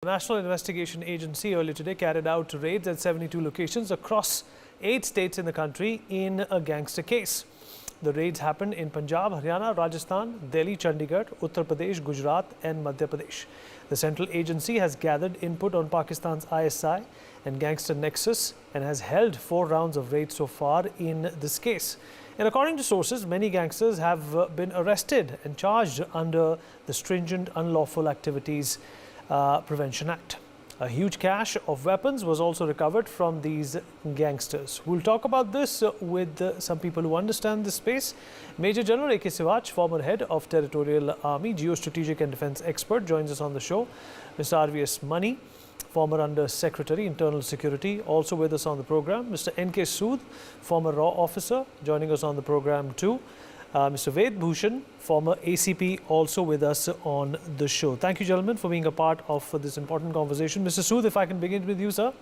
National Investigation Agency earlier today carried out raids at 72 locations across 8 states in the country in a gangster case. The raids happened in Punjab, Haryana, Rajasthan, Delhi, Chandigarh, Uttar Pradesh, Gujarat and Madhya Pradesh. The central agency has gathered input on Pakistan's ISI and gangster Nexus and has held 4 rounds of raids so far in this case. And according to sources, many gangsters have been arrested and charged under the stringent Unlawful Activities Prevention Act. A huge cache of weapons was also recovered from these gangsters. We'll talk about this with some people who understand this space. Major General A.K. Sivach, former head of Territorial Army, Geostrategic and Defence expert, joins us on the show. Mr. R.V.S. Mani, former Under Secretary, Internal Security, also with us on the program. Mr. N.K. Sood, former RAW officer, joining us on the program too. Mr. Ved Bhushan, former ACP, also with us on the show. Thank you, gentlemen, for being a part of this important conversation. Mr. Sood, if I can begin with you, sir.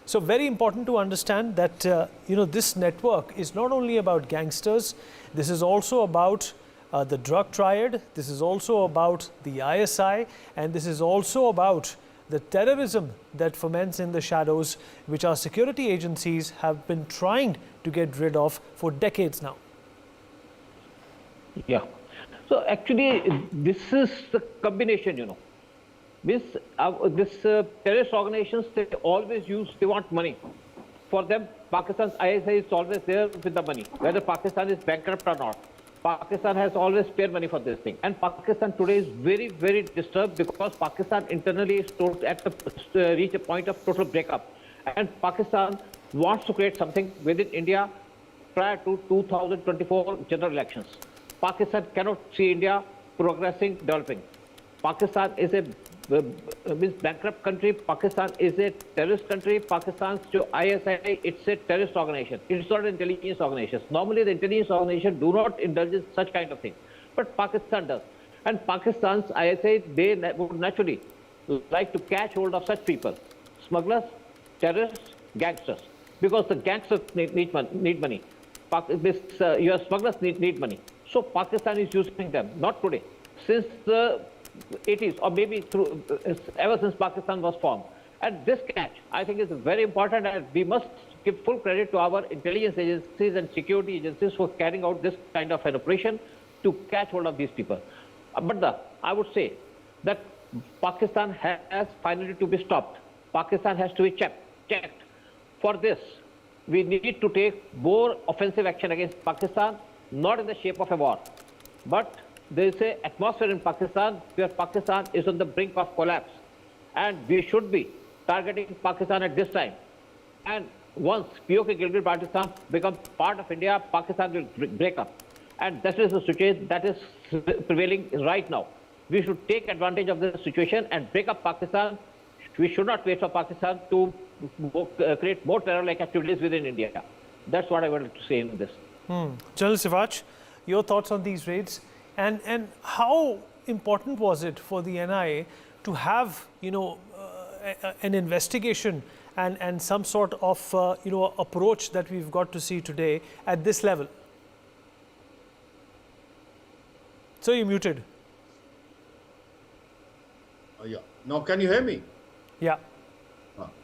So very important to understand that, this network is not only about gangsters. This is also about the drug triad. This is also about the ISI. And this is also about the terrorism that ferments in the shadows, which our security agencies have been trying to get rid of for decades now. Yeah. So actually, this is the combination, This terrorist organizations, they want money. For them, Pakistan's ISI is always there with the money, whether Pakistan is bankrupt or not. Pakistan has always spared money for this thing. And Pakistan today is very, very disturbed because Pakistan internally is reach a point of total breakup. And Pakistan wants to create something within India prior to 2024 general elections. Pakistan cannot see India progressing, developing. Pakistan is a bankrupt country. Pakistan is a terrorist country. Pakistan's ISI, it's a terrorist organization. It's not an intelligence organization. Normally, the intelligence organization do not indulge in such kind of thing. But Pakistan does. And Pakistan's ISI, they would naturally like to catch hold of such people. Smugglers, terrorists, gangsters. Because the gangsters need money. Your smugglers need money. So Pakistan is using them, not today, since the 80s or maybe ever since Pakistan was formed. And this catch, I think, is very important, and we must give full credit to our intelligence agencies and security agencies for carrying out this kind of an operation to catch hold of these people. But I would say that Pakistan has finally to be stopped. Pakistan has to be checked. For this, we need to take more offensive action against Pakistan, not in the shape of a war, but there is an atmosphere in Pakistan where Pakistan is on the brink of collapse, and we should be targeting Pakistan at this time. And once POK Gilgit-Baltistan becomes part of India, Pakistan will break up, and that is the situation that is prevailing right now. We should take advantage of this situation and break up Pakistan. We should not wait for Pakistan to create more terror-like activities within India. That's what I wanted to say in this. General Sivach, your thoughts on these raids, and how important was it for the NIA to have an investigation and some sort of approach that we've got to see today at this level? So you're muted. Yeah. Now can you hear me? Yeah.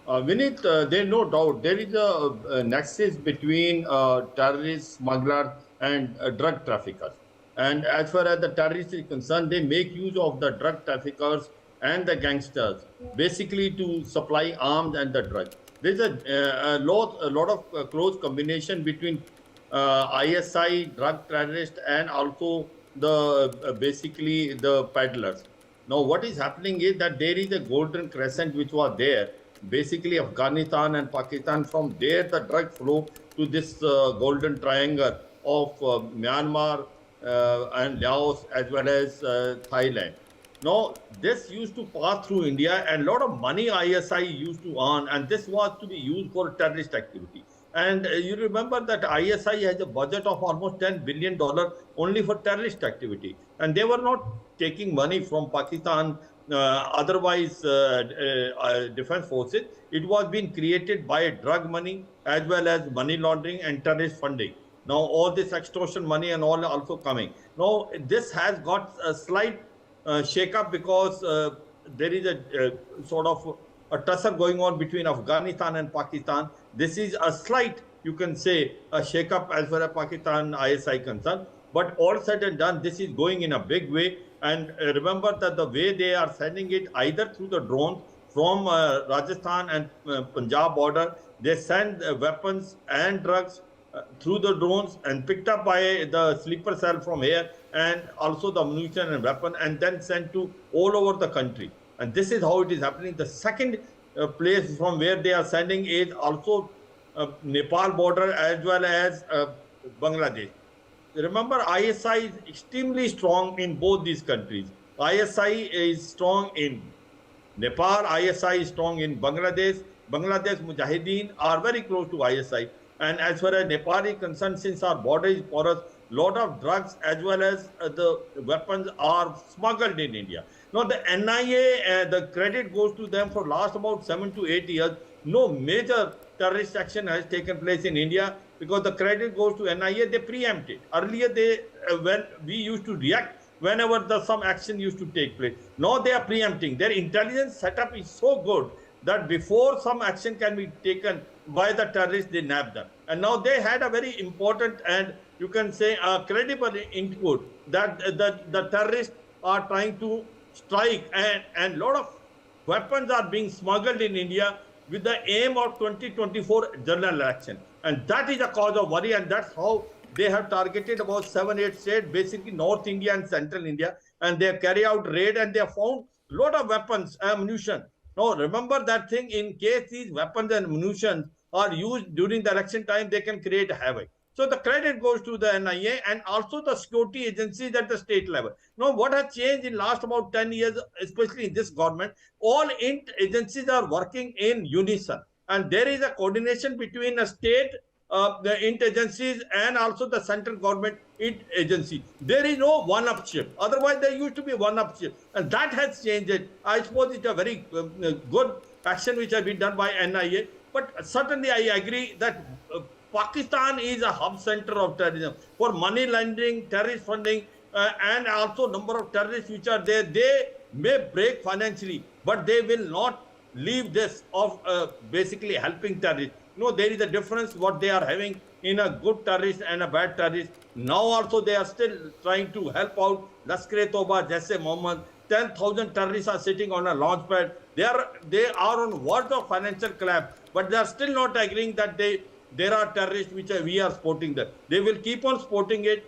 Vinit, there's no doubt there is a nexus between terrorists, smugglers, and drug traffickers. And as far as the terrorists is concerned, they make use of the drug traffickers and the gangsters, basically to supply arms and the drugs. There's a lot of close combination between ISI, drug terrorists, and also the basically the peddlers. Now, what is happening is that there is a golden crescent which was there. Basically, Afghanistan and Pakistan, from there the drug flow to this golden triangle of Myanmar and Laos as well as Thailand. Now, this used to pass through India, and a lot of money ISI used to earn, and this was to be used for terrorist activity. And you remember that ISI has a budget of almost $10 billion only for terrorist activity. And they were not taking money from Pakistan, otherwise defense forces. It was being created by drug money as well as money laundering and terrorist funding. Now all this extortion money and all also coming. Now this has got a slight shake up because there is a sort of a tussle going on between Afghanistan and Pakistan. This is a slight, you can say, a shake-up as far as Pakistan ISI concerned. But all said and done, this is going in a big way. And remember that the way they are sending it, either through the drones from Rajasthan and Punjab border, they send weapons and drugs through the drones and picked up by the sleeper cell from here, and also the ammunition and weapon, and then sent to all over the country. And this is how it is happening. The second place from where they are sending is also Nepal border as well as Bangladesh. Remember, ISI is extremely strong in both these countries. ISI is strong in Nepal, ISI is strong in Bangladesh. Bangladesh Mujahideen are very close to ISI. And as far as Nepal is concerned, since our border is porous, lot of drugs as well as the weapons are smuggled in India. Now the NIA, the credit goes to them for last about 7 to 8 years. No major terrorist action has taken place in India because the credit goes to NIA. They preempt it. Earlier, when we used to react whenever some action used to take place. Now they are preempting. Their intelligence setup is so good that before some action can be taken by the terrorists, they nab them. And now they had a very important and you can say a credible input that the terrorists are trying to strike, and a lot of weapons are being smuggled in India with the aim of 2024 general election. And that is a cause of worry, and that's how they have targeted about 7-8 states, basically North India and Central India, and they have carried out raid and they have found a lot of weapons, ammunition. Now, remember that thing, in case these weapons and ammunition are used during the election time, they can create havoc. So the credit goes to the NIA and also the security agencies at the state level. Now, what has changed in last about 10 years, especially in this government, all INT agencies are working in unison. And there is a coordination between a state, the INT agencies and also the central government INT agency. There is no one-upship. Otherwise, there used to be one-upship. And that has changed it. I suppose it's a very good action which has been done by NIA. But certainly, I agree that Pakistan is a hub center of terrorism for money laundering, terrorist funding, and also number of terrorists which are there. They may break financially, but they will not leave this of basically helping terrorists. No, there is a difference what they are having in a good terrorist and a bad terrorist. Now also they are still trying to help out Lashkar-e-Toba, Jaise Mohammed. 10,000 terrorists are sitting on a launch pad. They are on verge of financial collapse, but they are still not agreeing that there are terrorists which we are supporting them. They will keep on supporting it.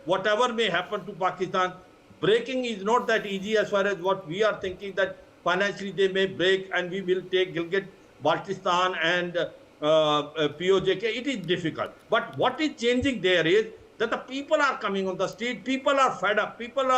Whatever may happen to Pakistan, breaking is not that easy as far as what we are thinking, that financially they may break and we will take Gilgit, Baltistan and POJK. It is difficult. But what is changing there is that the people are coming on the street. People are fed up. People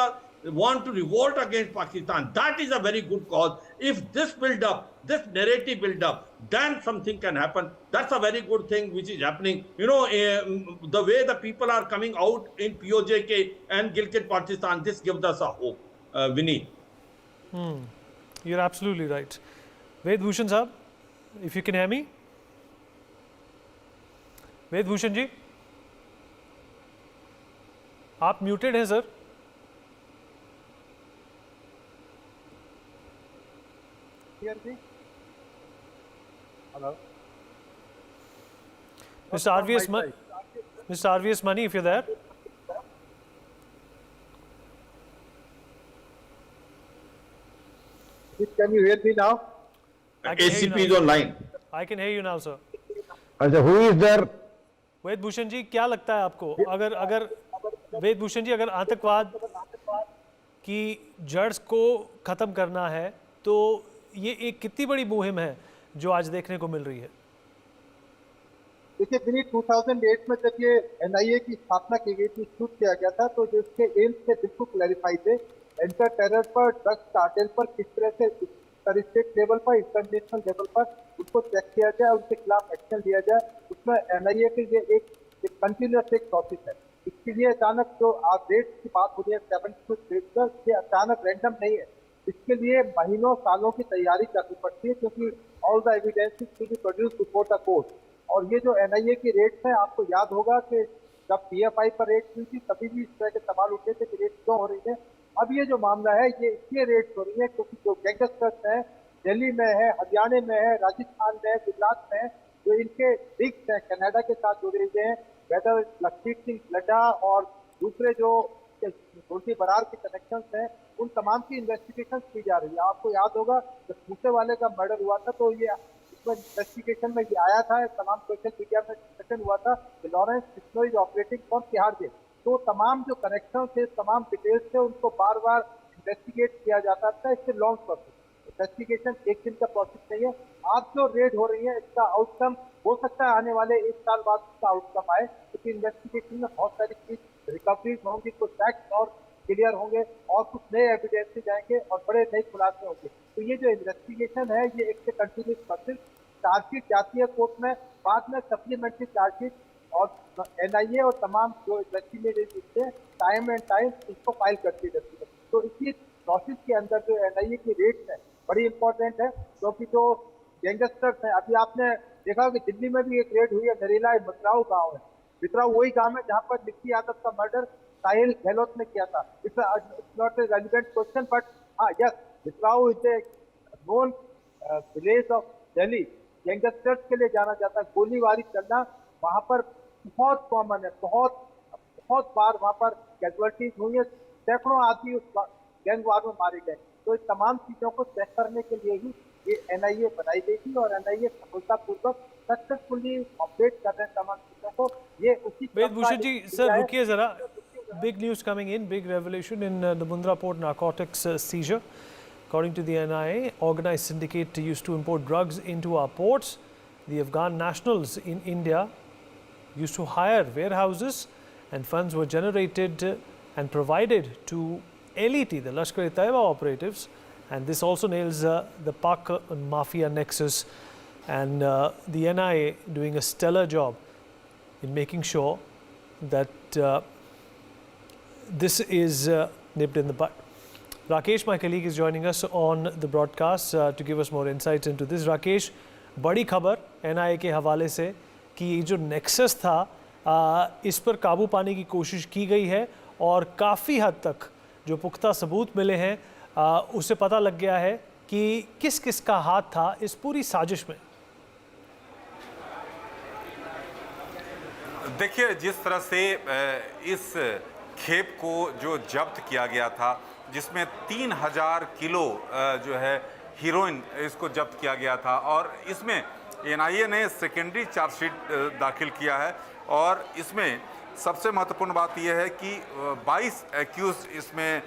want to revolt against Pakistan. That is a very good cause. If this build up, this narrative build up, then something can happen. That's a very good thing which is happening. You know, the way the people are coming out in POJK and Gilgit Pakistan, this gives us a hope. Vinny. You're absolutely right. Ved Bhushan Sahab, if you can hear me. Ved Bhushan ji, आप muted हैं sir. Hello. Mr. RVS Money, if you're there. Can you hear me now? ACP is online. I can hear you now, sir. Who is there? वेद भूषण जी, क्या लगता है आपको, अगर वेद भूषण जी, अगर आतंकवाद की जड़ को खत्म करना है तो ये एक कितनी बड़ी मुहिम है जो आज देखने को मिल रही है? देखिए दिल्ली 2008 में जब ये NIA की स्थापना की गई थी, शुरू किया गया था, तो जो इसके एम्स थे बिल्कुल क्लैरिफाई थे। एंटर टेरर पर, ड्रग्स कार्टेल पर किस तरह से स्टेट लेवल पर, इंटरनेशनल लेवल पर उसको चेक किया जाए, उनके खिलाफ एक्शन लिया जाए, उसमें NIA के ये एक कंटिन्यूस एक प्रोसेस है। इसके लिए अचानक जो आप रेट की बात हो रही है 72 स्टेट का, ये अचानक रैंडम नहीं है। इसके लिए महीनों सालों की तैयारी करनी पड़ती है, क्योंकि all the evidences to be produce before the court. और ये जो NIA की रेट्स है, आपको याद होगा कि जब PFI पर रेट हुई थी तभी भी इस तरह के सवाल उठे थे कि रेट क्यों हो रही है। अब ये जो मामला है ये इसलिए रेड हो रही है क्योंकि जो गैंगस्टर्स हैं दिल्ली में है, हरियाणा में है, राजस्थान में है, गुजरात में है, जो इनके लिंक्स हैं कनाडा के साथ जुड़े हुए हैं, वेदर लखीत सिंह लड्डा और दूसरे जो तुलसी बरार के कनेक्शन हैं, उन तमाम की इन्वेस्टिगेशन की जा रही है। आपको याद होगा जब दूसरे वाले का मर्डर हुआ था तो ये इन्वेस्टिगेशन में ये आया था, तमाम सोशल मीडिया में डिस्कशन हुआ था कि Lawrence Bishnoi operating from Tihar jail. तो तमाम जो कनेक्शन थे, तमाम डिटेल्स थे, उनको बार बार इन्वेस्टिगेट किया जाता था। इससे लॉन्ग प्रोसेस, इन्वेस्टिगेशन एक दिन का प्रोसेस नहीं है। आज जो रेड हो रही है इसका आउटकम हो सकता है आने वाले 1 साल बाद इसका आउटकम आए, क्योंकि इन्वेस्टिगेशन में बहुत सारी चीज रिकवरीज होंगी, कुछ फैक्ट्स और क्लियर होंगे और कुछ नए एविडेंसेज आएंगे और बड़े नए खुलासे होंगे। तो ये जो इन्वेस्टिगेशन है ये एक कंटिन्यूस प्रोसेस, चार्जशीट जाती है कोर्ट में, बाद में सप्लीमेंट्री चार्जशीट और NIA और तमाम जो इन्वेस्टिगेशन है टाइम एंड टाइम इसको फाइल करती रहती है। तो इसी प्रोसेस के अंदर जो NIA की रेट्स है बड़ी इंपॉर्टेंट है, क्योंकि जो गैंगस्टर्स हैं, अभी आपने देखा कि दिल्ली में भी एक रेड हुई है, नरेला बितराऊ गाँव है। बितराऊ वही गाँव है जहाँ पर निक्की यादव का मर्डर साहिल गहलोत ने किया था। It's not a relevant question, but हाँ yes, Bitrau is a known village of Delhi, gangsters के लिए जाना जाता है। गोलीबारी चलना वहाँ पर बहुत कॉमन है, बहुत बार वहाँ पर कैजुअलिटीज हुई है, सैकड़ों आदमी उस गैंग वार में मारे गए। तो इस तमाम चीजों को चेक करने के लिए ही ये NIA बनाई गई थी और NIA सफलतापूर्वक सक्सेसफुली ऑपरेट कर रहे हैं तमाम चीजों को। ये उसी वेदभूषण जी सर रुकिए जरा, big news coming in, big revelation in the Mundra port narcotics seizure. According to the NIA, organized syndicate used to import drugs into our ports. The Afghan nationals in India used to hire warehouses and funds were generated and provided to LET, the Lashkar-e-Taiba operatives, and this also nails the Pak mafia nexus, and the NIA doing a stellar job in making sure that this is nipped in the bud. Rakesh, my colleague, is joining us on the broadcast to give us more insights into this. Rakesh, बड़ी खबर NIA के हवाले से कि ये जो nexus था इस पर काबू पाने की कोशिश की गई है और काफ़ी हद तक जो पुख्ता सबूत मिले हैं उससे पता लग गया है कि किस किस का हाथ था इस पूरी साजिश में। देखिए, जिस तरह से इस खेप को जो जब्त किया गया था, जिसमें 3000 किलो जो है हीरोइन इसको जब्त किया गया था और इसमें NIA ने सेकेंडरी चार्जशीट दाखिल किया है और इसमें सबसे महत्वपूर्ण बात यह है कि 22 एक्यूज इसमें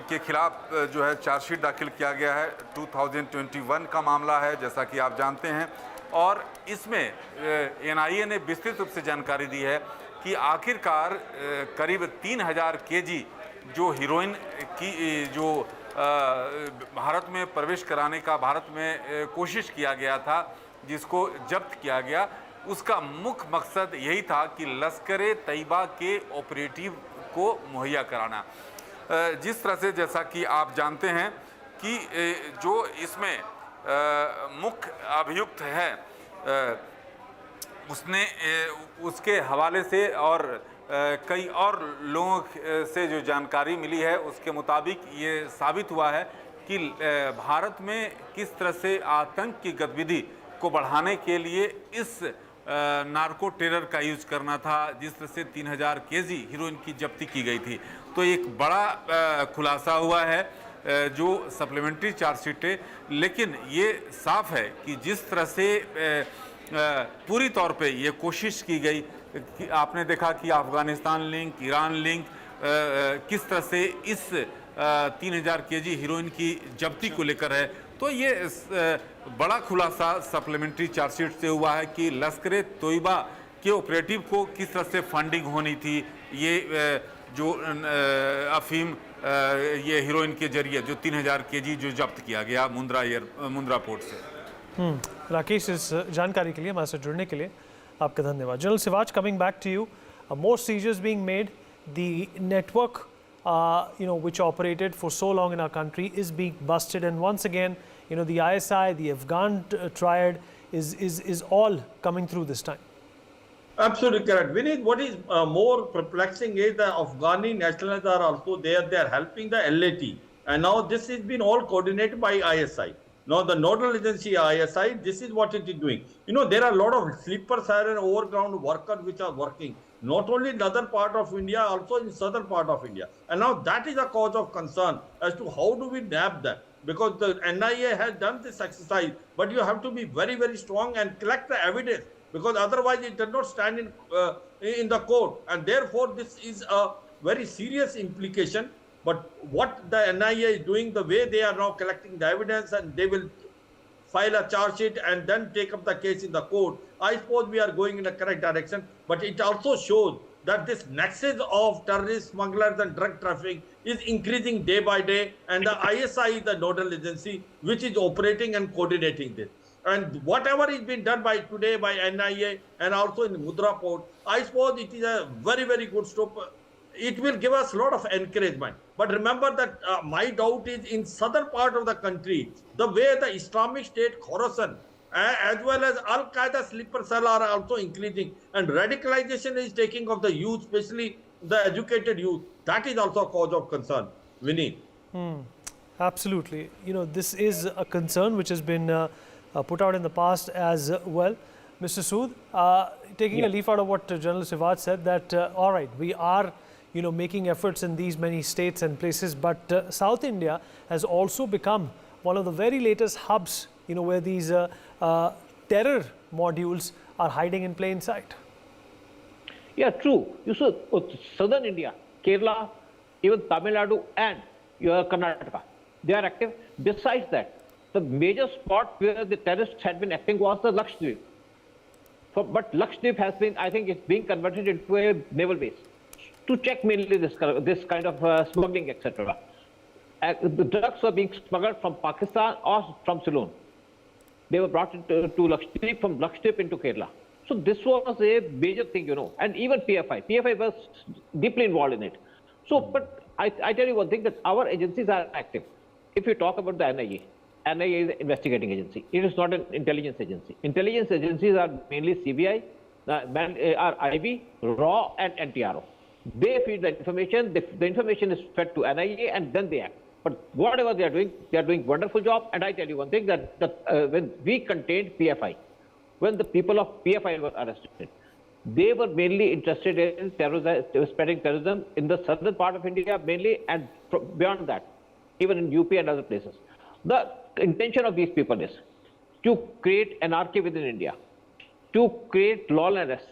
के खिलाफ जो है चार्जशीट दाखिल किया गया है। 2021 का मामला है, जैसा कि आप जानते हैं, और इसमें NIA ने विस्तृत रूप से जानकारी दी है कि आखिरकार करीब 3000 kg जो हीरोइन की जो भारत में प्रवेश कराने का भारत में कोशिश किया गया था, जिसको जब्त किया गया, उसका मुख्य मकसद यही था कि लश्कर-ए-तैयबा के ऑपरेटिव को मुहैया कराना। जिस तरह से, जैसा कि आप जानते हैं कि जो इसमें मुख्य अभियुक्त है उसने उसके हवाले से और कई और लोगों से जो जानकारी मिली है उसके मुताबिक ये साबित हुआ है कि भारत में किस तरह से आतंक की गतिविधि को बढ़ाने के लिए इस नार्को टेरर का यूज करना था, जिस तरह से 3000 kg हीरोइन की जब्ती की गई थी। तो एक बड़ा खुलासा हुआ है जो सप्लीमेंट्री चार्जशीट है, लेकिन ये साफ है कि जिस तरह से पूरी तौर पे ये कोशिश की गई कि आपने देखा कि अफगानिस्तान लिंक, ईरान लिंक, किस तरह से इस 3000 kg हीरोइन की जब्ती को लेकर है। तो ये बड़ा खुलासा सप्लीमेंट्री चार्जशीट से हुआ है कि लश्कर-ए-तैयबा के ऑपरेटिव को किस तरह से फंडिंग होनी थी, ये जो अफीम ये हीरोइन के जरिए जो 3000 kg जो जब्त किया गया मुंद्रा पोर्ट से। राकेश, इस जानकारी के लिए, हमारे साथ जुड़ने के लिए आपका धन्यवाद। General Sivaj, coming back to you, more seizures being made, the network which operated for so long in our country is being busted, and once again, the ISI, the Afghan triad is all coming through this time. Absolutely correct. Vinith, what is more perplexing is the Afghani nationals are also there. They are helping the LAT. And now this has been all coordinated by ISI. Now the nodal agency ISI, this is what it is doing. You know, there are a lot of sleeper siren overground workers which are working, not only in the other part of India, also in southern part of India. And now that is a cause of concern as to how do we nab that. Because the NIA has done this exercise, but you have to be very, very strong and collect the evidence, because otherwise it does not stand in the court, and therefore this is a very serious implication. But what the NIA is doing, the way they are now collecting the evidence, and they will file a charge sheet and then take up the case in the court, I suppose we are going in the correct direction. But it also shows that this nexus of terrorist smugglers and drug trafficking is increasing day by day, and the ISI is the nodal agency which is operating and coordinating this. And whatever is being done by today by NIA and also in Mundra port, I suppose it is a very, very good step. It will give us a lot of encouragement. But remember that my doubt is in southern part of the country, the way the Islamic State Khorasan as well as Al-Qaeda sleeper cell are also increasing, and radicalization is taking of the youth, especially the educated youth. That is also a cause of concern. Vinny. Absolutely. You know, this is a concern which has been put out in the past as well. Mr. Sood, taking a leaf out of what Journalist Sivad said, that all right, we are making efforts in these many states and places, but South India has also become one of the very latest hubs, where these terror modules are hiding in plain sight. Yeah, true. You saw southern India, Kerala, even Tamil Nadu and Karnataka, they are active. Besides that, the major spot where the terrorists had been acting was the Lakshadweep. But Lakshadweep has been, I think, it's being converted into a naval base to check mainly this kind of smuggling, etc. The drugs were being smuggled from Pakistan or from Ceylon. They were brought to Lakshadweep, from Lakshadweep into Kerala. So this was a major thing, and even PFI was deeply involved in it. So, but I tell you one thing, that our agencies are active. If you talk about the NIA is an investigating agency. It is not an intelligence agency. Intelligence agencies are mainly CBI, are IB, RAW, and NTRO. They feed the information. The information is fed to NIA, and then they act. But whatever they are doing wonderful job. And I tell you one thing, that when we contained PFI, when the people of PFI were arrested, they were mainly interested in spreading terrorism in the southern part of India mainly, and beyond that, even in UP and other places. The intention of these people is to create anarchy within India, to create lawlessness,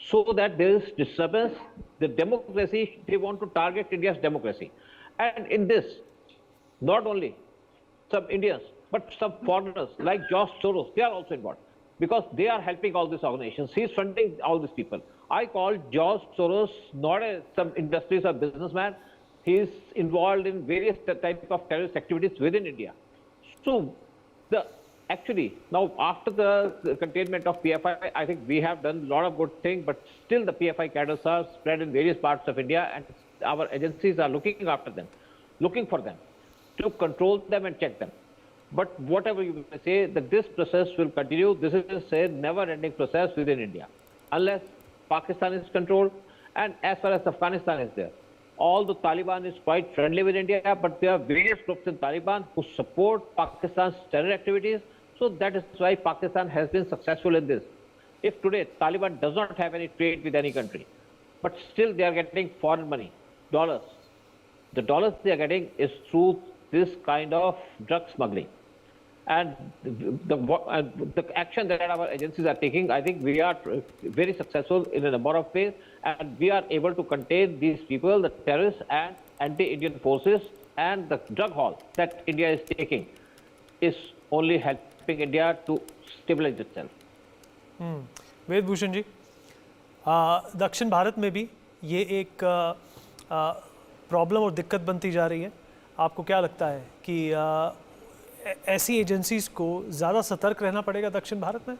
so that there is disturbance. The democracy, they want to target India's democracy. And in this, not only some Indians, but some foreigners like George Soros, they are also involved, because they are helping all these organizations. He is funding all these people. I call George Soros not some industries or businessman. He is involved in various types of terrorist activities within India. So, actually, now after the containment of PFI, I think we have done a lot of good things, but still the PFI cadres are spread in various parts of India, and our agencies are looking after them, looking for them, to control them and check them. But whatever you may say, that this process will continue. This is a never-ending process within India, unless Pakistan is controlled, and as far as Afghanistan is there. All the Taliban is quite friendly with India, but there are various groups in Taliban who support Pakistan's terror activities. So that is why Pakistan has been successful in this. If today Taliban does not have any trade with any country, but still they are getting foreign money, dollars. The dollars they are getting is through this kind of drug smuggling. And the action that our agencies are taking, I think we are very successful in a number of ways, and we are able to contain these people, the terrorists and anti-Indian forces, and the drug haul that India is taking is only helping India to stabilize itself. वेद भूषण जी, दक्षिण भारत में भी ये एक problem और दिक्कत बनती जा रही है. आपको क्या लगता है कि ऐसी एजेंसीज को ज़्यादा सतर्क रहना पड़ेगा दक्षिण भारत में?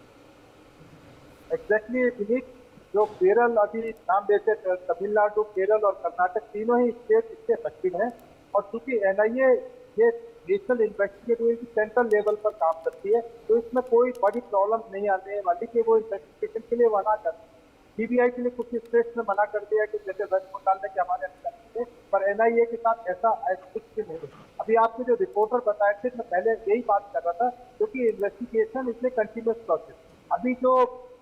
एग्जैक्टली विनीत, जो केरल अभी नाम देते, तमिलनाडु, केरल और कर्नाटक तीनों ही स्टेट इससे अफेक्टेड हैं. और चूंकि NIA ये नेशनल इन्वेस्टिगेटिव सेंट्रल लेवल पर काम करती है, तो इसमें कोई बड़ी प्रॉब्लम नहीं आने वाली कि वो इन्वेस्टिगेशन के लिए वहाँ कर. सीबीआई के लिए कुछ स्टेट्स ने मना कर दिया कि जैसे वेस्ट बंगाल में कि हमारे अंदर थे, पर एनआईए के साथ ऐसा कुछ भी नहीं। अभी आपने जो रिपोर्टर बताए थे, मैं पहले यही बात कर रहा था, क्योंकि इन्वेस्टिगेशन इसमें कंटिन्यूस प्रोसेस। अभी जो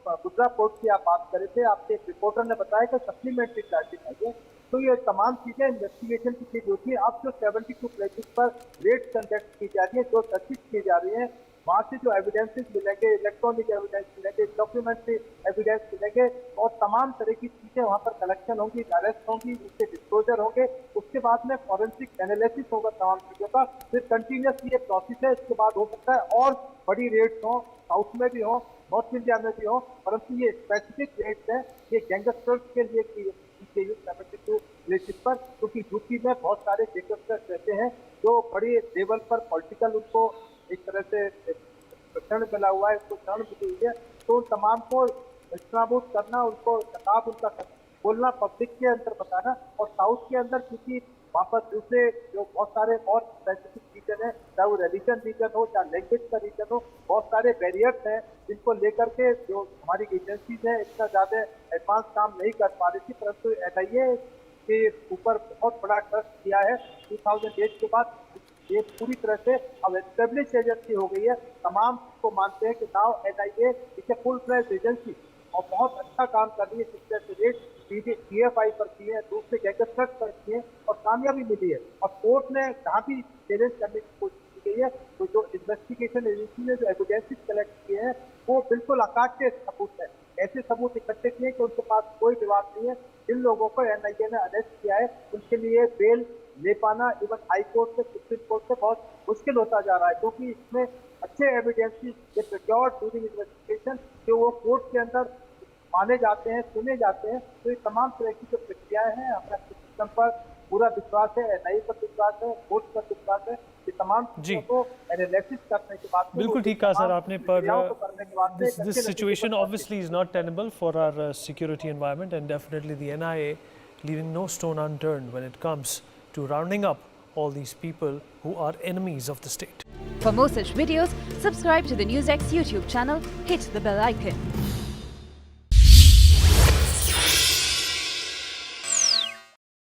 मुद्रा पोर्ट की आप बात कर रहे थे, आपके एक रिपोर्टर ने बताया कि सप्लीमेंट्री चार्जेस आएंगे, तो ये तमाम चीजें इन्वेस्टिगेशन की चीज होती है। अब जो 72 प्लेसेस पर रेड कंडक्ट की जा रही है, जो सर्चिस की जा रही है, वहां से जो एविडेंसेस मिलेंगे, इलेक्ट्रॉनिक एविडेंस मिलेंगे, डॉक्यूमेंट्री एविडेंस मिलेंगे, और तमाम तरह की चीजें वहां पर कलेक्शन होंगी, अरेस्ट होंगी, उसके डिस्क्लोजर होंगे, उसके बाद में फॉरेंसिक एनालिसिस होगा तमाम चीजों का, फिर कंटिन्यूस ये प्रोसेस है। इसके बाद हो सकता है और बड़ी रेड्स हो, साउथ में भी हो, नॉर्थ इंडिया में भी हो, परंतु ये स्पेसिफिक रेड्स है, ये गैंगस्टर्स के लिए की 72 प्लेसेस पर, क्योंकि यूपी में बहुत सारे गैंगस्टर्स रहते हैं जो बड़ी लेवल पर पॉलिटिकल उनको एक तरह से क्षण मिला हुआ है, उसको क्षण मिली हुई है, तो उन तमाम को इस्तेमाल करना, उनको खिताब उनका बोलना, पब्लिक के अंदर बताना। और साउथ के अंदर क्योंकि वहाँ पर दूसरे जो बहुत सारे और स्पेसिफिक रीजन है, चाहे वो रिलीजन रीजन हो, चाहे लैंग्वेज का रीजन हो, बहुत सारे बैरियर्स हैं जिनको लेकर के जो हमारी एजेंसीज है इतना ज़्यादा एडवांस काम नहीं कर पा रही थी, परंतु एनआईए के ऊपर बहुत बड़ा ट्रस्ट किया है 2008 के बाद। ये पूरी तरह से अब एस्टेब्लिश एजेंसी हो गई है, तमाम को मानते हैं कि नाउ एनआईए इसे फुल फ्लेज एजेंसी, और बहुत अच्छा काम कर रही है। जिस रेट पीएफआई पर किए हैं, दूसरे गैंगस्टर्स पर किए हैं, और कामयाबी मिली है। और कोर्ट ने जहाँ भी चैलेंज करने की कोशिश की गई है, तो जो इन्वेस्टिगेशन एजेंसी ने जो एविडेंसेस कलेक्ट किए हैं, वो बिल्कुल अकाट्य सबूत है। ऐसे सबूत इकट्ठे किए कि उनके पास कोई जवाब नहीं है। जिन लोगों को एनआईए ने अरेस्ट किया है, उनके लिए बेल ले पाना इवन हाई कोर्ट से, सुप्रीम कोर्ट से बहुत मुश्किल होता जा रहा है, क्योंकि इसमें अच्छे एविडेंसेस ये प्रिक्योर्ड ड्यूरिंग इन्वेस्टिगेशन जो वो कोर्ट के अंदर माने जाते हैं, सुने जाते हैं। तो ये तमाम तरह की जो प्रक्रियाएं हैं, हमारा सिस्टम पर पूरा विश्वास है, एनआईए पर विश्वास है, कोर्ट पर विश्वास है। ये तमाम चीजों को एनालिसिस करने के बाद बिल्कुल ठीक कहा सर आपने, पर this situation obviously is not tenable for our security environment, and definitely the NIA leaving no stone unturned when it comes to rounding up all these people who are enemies of the state. For more such videos, subscribe to the NewsX YouTube channel, hit the bell icon.